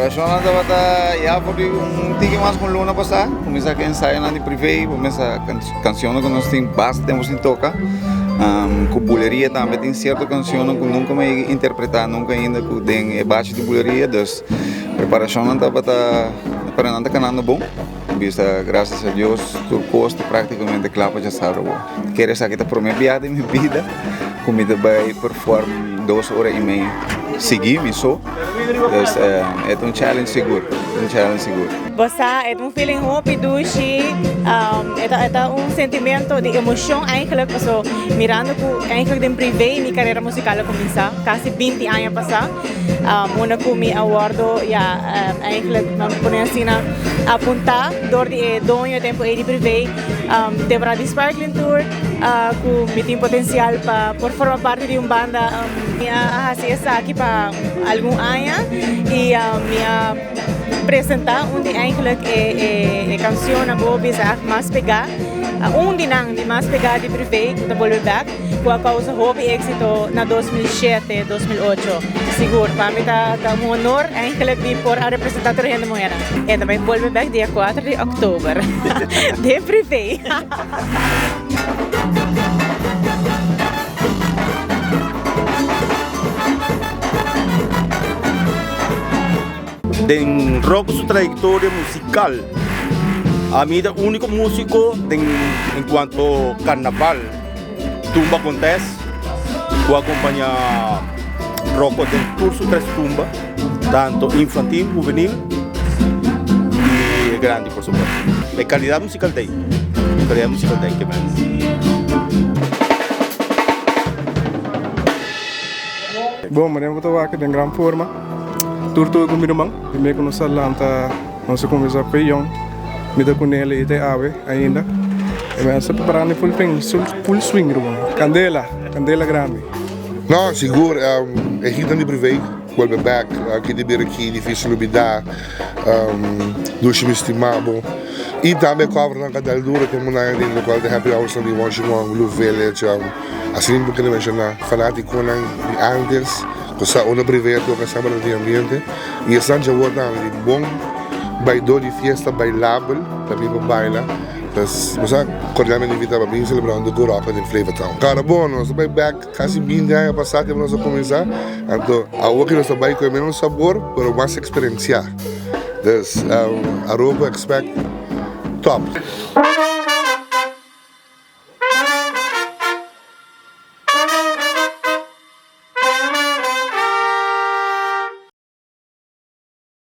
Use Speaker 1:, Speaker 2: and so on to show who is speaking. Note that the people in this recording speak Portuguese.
Speaker 1: preparação anda bata já foi tique mais com luna passar, começa a ensaiar na de privê, começa canções que nós tem bastante tempo sem tocar. Com buleria também tem certa canção que nunca me interpretar, nunca ainda que tem baixo de buleria, então preparação anda bata para nada canando bom. Vista, graças a Deus, tudo custa praticamente claro já sabe. Quero saber que para minha vida, minha vida, comida vai perform 2 horas e meia seguir isso. É challenge seguro, challenge seguro.
Speaker 2: Basta é feeling happy dushi, é sentimento de emoção eigenlijk so mirando que eigenlijk den privé minha carreira musical começar, quase 20 anos passar. Una com mi awardo eigenlijk não pone assim na apontar door de dono tempo de privé, deverá de Sparkling Tour, com me tem potencial para por formar parte de banda, assim está aqui para algum ano e me apresentar onde eigenlijk canção a Bobby mais pegar, onde não de mais pegar de privé da Bollywood com a causa hobby êxito na 2007, 2008, seguro para mim tá um honor eigenlijk de por a representar a gente mulher. E também volve back dia 4 de outubro de privé.
Speaker 3: Den rock su trayectoria musical. A mí es el único músico en cuanto a carnaval. Tumba acontece, que acompaña rock del curso 3 tumba, tanto infantil, juvenil y grande, por supuesto. De calidad musical de ahí. Calidad musical de ahí que
Speaker 4: Bom, mas eu estou aqui em grande forma. Tudo com minha mão. Primeiro que nós falamos, nós começamos a pegar, me dá com ele e ave ainda. E nós preparando full swing, candela grande.
Speaker 5: Não, seguro, é hita de privé, volve back, aqui de aqui difícil olvidar, duche me estimado. E também cobre na cadela dura, como na área do qual de happy hours de Washington, Blue Village, assim que mencionar, fanático antes. Cosa una privata que sabe del ambiente y están ya guardando de bom bailó de fiesta bailable para mí baila pues cosa cordialmente invita para mí celebrando el Europa en Flavor Town. Cara bueno, nos vai back casi 20 años pasado que vamos a comenzar, entonces ahora que nos vai con menos sabor pero más experiencia. Entonces Europa expect top.